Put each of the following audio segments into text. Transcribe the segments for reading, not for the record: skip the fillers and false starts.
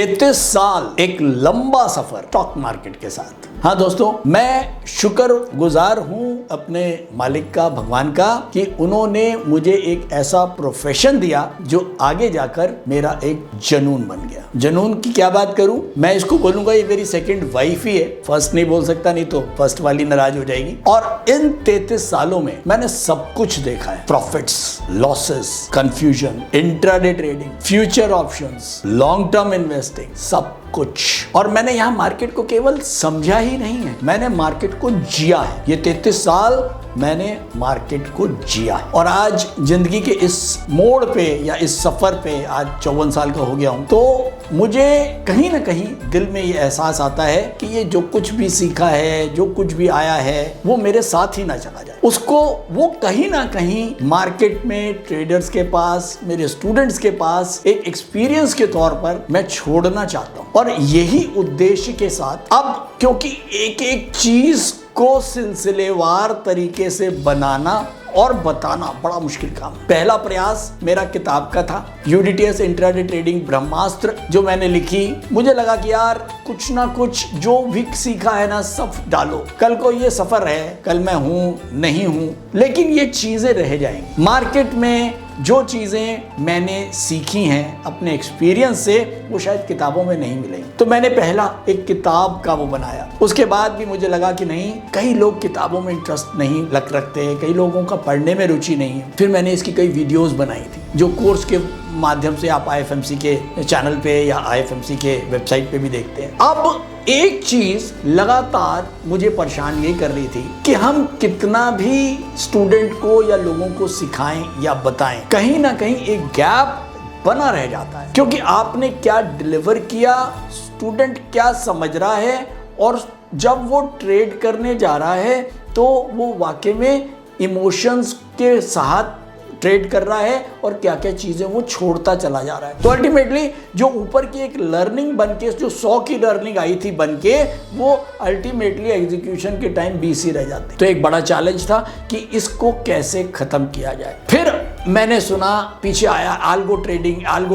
33 साल एक लंबा सफर स्टॉक मार्केट के साथ। हाँ दोस्तों, मैं शुक्रगुजार हूँ अपने मालिक का, भगवान का, कि उन्होंने मुझे एक ऐसा प्रोफेशन दिया जो आगे जाकर मेरा एक जुनून बन गया। जुनून की क्या बात करूं, मैं इसको बोलूंगा ये मेरी सेकंड वाइफ ही है। फर्स्ट नहीं बोल सकता, नहीं तो फर्स्ट वाली नाराज हो जाएगी। और इन 33 सालों में मैंने सब कुछ देखा है। Profits, losses, confusion, intraday trading, future options, long term investing, सब कुछ। और मैंने यहाँ मार्केट को केवल समझा ही नहीं है, मैंने मार्केट को जिया है। ये 33 साल मैंने मार्केट को जिया है। और आज जिंदगी के इस मोड़ पे या इस सफर पे आज 54 साल का हो गया हूं, तो मुझे कहीं ना कहीं दिल में ये एहसास आता है कि ये जो कुछ भी सीखा है, जो कुछ भी आया है, वो मेरे साथ ही ना चला जाए। उसको वो कहीं ना कहीं मार्केट में, ट्रेडर्स के पास, मेरे स्टूडेंट्स के पास एक एक्सपीरियंस के तौर पर मैं छोड़ना चाहता हूं। और यही उद्देश्य के साथ अब, क्योंकि एक एक चीज को सिलसिलेवार तरीके से बनाना और बताना बड़ा मुश्किल काम। पहला प्रयास मेरा किताब का था, यूडीटीएस इंट्राडे ट्रेडिंग ब्रह्मास्त्र, जो मैंने लिखी। मुझे लगा कि यार कुछ ना कुछ जो भी सीखा है ना, सब डालो। कल को ये सफर है, कल मैं हूं नहीं हूं, लेकिन ये चीजें रह जाएंगी। मार्केट में जो चीजें मैंने सीखी हैं अपने एक्सपीरियंस से, वो शायद किताबों में नहीं मिलेंगी। तो मैंने पहला एक किताब का वो बनाया। उसके बाद भी मुझे लगा कि नहीं, कई लोग किताबों में इंटरेस्ट नहीं रखते, कई लोगों का पढ़ने में रुचि नहीं है। फिर मैंने इसकी कई वीडियोस बनाई थी, जो कोर्स के माध्यम से आप IFMC के चैनल पे या IFMC के वेबसाइट पे भी देखते हैं। अब एक चीज लगातार मुझे परेशान ये कर रही थी कि हम कितना भी स्टूडेंट को या लोगों को सिखाएं या बताएं, कहीं ना कहीं एक गैप बना रह जाता है। क्योंकि आपने क्या डिलीवर किया, स्टूडेंट क्या समझ रहा है, और जब वो ट्रेड करने जा रहा है तो वो वाकई में इमोशंस के साथ ट्रेड कर रहा है, और क्या क्या चीजें वो छोड़ता चला जा रहा है। तो अल्टीमेटली जो ऊपर की एक लर्निंग बनके, जो 100 की लर्निंग आई थी बनके, वो अल्टीमेटली एग्जीक्यूशन के टाइम 20 ही रह जाते। तो एक बड़ा चैलेंज था कि इसको कैसे खत्म किया जाए। फिर मैंने सुना, पीछे आया अल्गो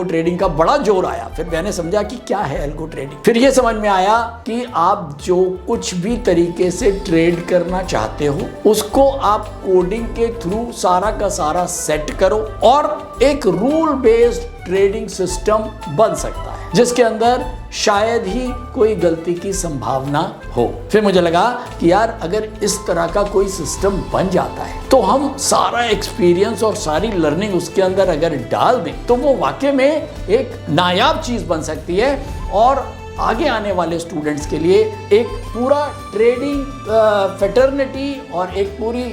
ट्रेडिंग का बड़ा जोर आया। फिर मैंने समझा कि क्या है अल्गो ट्रेडिंग। फिर ये समझ में आया कि आप जो कुछ भी तरीके से ट्रेड करना चाहते हो, उसको आप कोडिंग के थ्रू सारा का सारा सेट करो, और एक रूल बेस्ड ट्रेडिंग सिस्टम बन सकता है, जिसके अंदर शायद ही कोई गलती की संभावना हो। फिर मुझे लगा कि यार, अगर इस तरह का कोई सिस्टम बन जाता है, तो हम सारा एक्सपीरियंस और सारी लर्निंग उसके अंदर अगर डाल दें, तो वो वाकई में एक नायाब चीज बन सकती है, और आगे आने वाले स्टूडेंट्स के लिए एक पूरा ट्रेडिंग फेटर्निटी और एक पूरी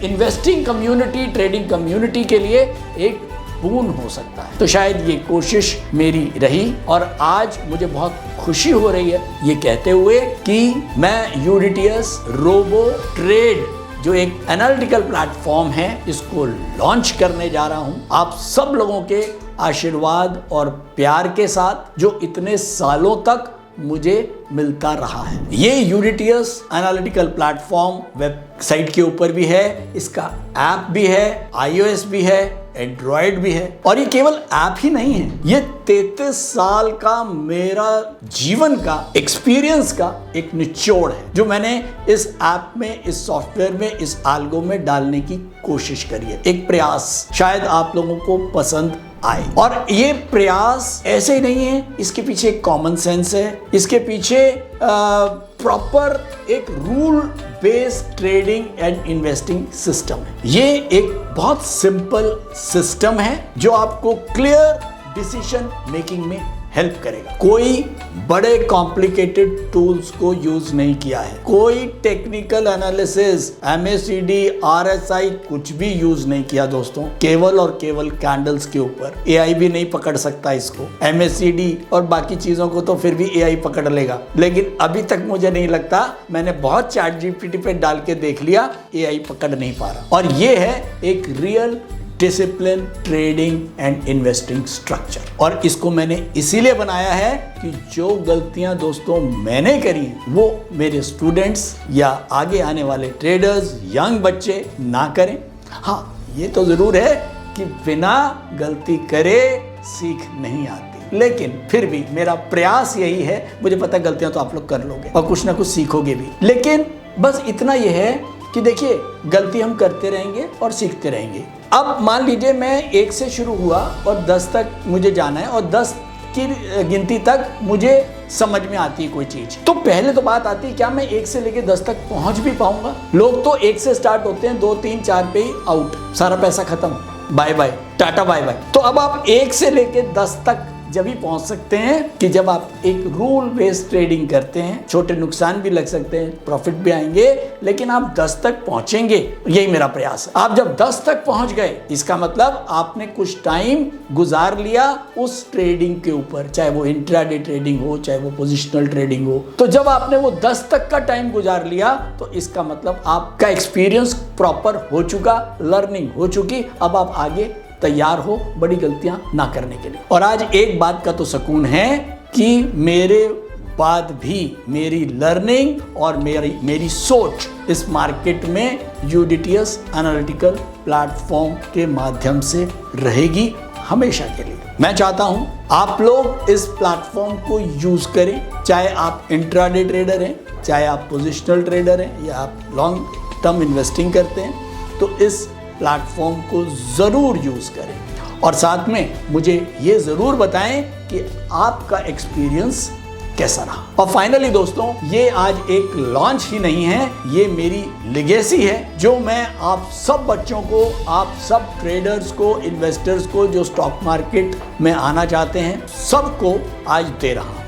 इन्वेस्टिंग कम्युनिटी, ट्रेडिंग कम्युनिटी के लिए एक पूर्ण हो सकता है। तो शायद ये कोशिश मेरी रही, और आज मुझे बहुत खुशी हो रही है ये कहते हुए कि मैं यूडीटीएस रोबो ट्रेड, जो एक एनालिटिकल प्लेटफॉर्म है, इसको लॉन्च करने जा रहा हूं। आप सब लोगों के आशीर्वाद और प्यार के साथ, जो इतने सालों तक मुझे मिलता रहा है। ये यूडीटीएस एनालिटिकल प्लेटफॉर्म वेबसाइट के ऊपर भी है, इसका ऐप भी है, iOS भी है, एंड्रॉयड भी है। और ये केवल ऐप ही नहीं है, ये 33 साल का मेरा जीवन का एक्सपीरियंस का एक निचोड़ है, जो मैंने इस ऐप में, इस सॉफ्टवेयर में, इस एल्गो में डालने की कोशिश करी है। एक प्रयास शायद आप लोगों को पसंद आए। और ये प्रयास ऐसे ही नहीं है, इसके पीछे एक कॉमन सेंस है, इसके पीछे प्रॉपर एक rule based trading and investing system है। ये एक बहुत सिंपल सिस्टम है, जो आपको क्लियर डिसीजन मेकिंग में हेल्प करेगा। कोई बड़े कॉम्प्लिकेटेड टूल्स को यूज नहीं किया है, कोई टेक्निकल एनालिसिस, MACD, RSI कुछ भी यूज नहीं किया दोस्तों। केवल और केवल कैंडल्स के ऊपर। AI भी नहीं पकड़ सकता इसको, MACD और बाकी चीजों को तो फिर भी AI पकड़ लेगा, लेकिन अभी तक मुझे नहीं लगता। मैंने बहुत ChatGPT पे डाल के देख लिया, AI पकड़ नहीं पा रहा। और ये है एक real discipline trading and investing structure. और इसको मैंने इसीलिए बनाया है कि जो गलतियां दोस्तों मैंने करी वो मेरे स्टूडेंट्स या आगे आने वाले ट्रेडर्स, यंग बच्चे ना करें। हाँ, ये तो जरूर है कि बिना गलती करे सीख नहीं आती। लेकिन फिर भी मेरा प्रयास यही है, मुझे पता है गलतियां तो आप लोग कर लोगे और कुछ ना कुछ सीखोगे भी, लेकिन बस इतना यह है कि देखिए गलती हम करते रहेंगे और सीखते रहेंगे। अब मान लीजिए मैं 1 से शुरू हुआ और 10 तक मुझे जाना है और 10 की गिनती तक मुझे समझ में आती है कोई चीज, तो पहले तो बात आती है क्या मैं 1 से लेके 10 तक पहुंच भी पाऊंगा। लोग तो 1 से स्टार्ट होते हैं, 2 3 4 पे ही आउट, सारा पैसा खत्म, bye bye tata bye bye. तो अब आप 1 से लेके 10 तक जब ही पहुंच सकते हैं कि जब आप एक रूल बेस्ड ट्रेडिंग करते हैं। छोटे नुकसान भी लग सकते हैं, प्रॉफिट भी आएंगे, लेकिन आप 10 तक पहुंचेंगे, यही मेरा प्रयास है। आप जब 10 तक पहुंच गए, इसका मतलब आपने कुछ टाइम गुजार लिया उस ट्रेडिंग के ऊपर, चाहे वो इंट्राडे ट्रेडिंग हो, चाहे वो पोजिशनल ट्रेडिंग हो। तो जब आपने वो 10 तक का टाइम गुजार लिया, तो इसका मतलब आपका एक्सपीरियंस प्रॉपर हो चुका, लर्निंग हो चुकी, अब आप आगे तैयार हो बड़ी गलतियां ना करने के लिए। और आज एक बात का तो सुकून है कि मेरे बाद भी मेरी लर्निंग और मेरी सोच इस मार्केट में यूडीटीएस एनालिटिकल प्लेटफॉर्म के माध्यम से रहेगी हमेशा के लिए। मैं चाहता हूं आप लोग इस प्लेटफॉर्म को यूज करें, चाहे आप इंट्राडे ट्रेडर हैं, चाहे आप पोजिशनल ट्रेडर हैं, या आप लॉन्ग टर्म इन्वेस्टिंग करते हैं, तो इस प्लेटफॉर्म को ज़रूर यूज़ करें और साथ में मुझे ये ज़रूर बताएं कि आपका एक्सपीरियंस कैसा रहा। और फाइनली दोस्तों, ये आज एक लॉन्च ही नहीं है, ये मेरी लेगेसी है जो मैं आप सब बच्चों को, आप सब ट्रेडर्स को, इन्वेस्टर्स को जो स्टॉक मार्केट में आना चाहते हैं, सबको आज दे रहा हूँ।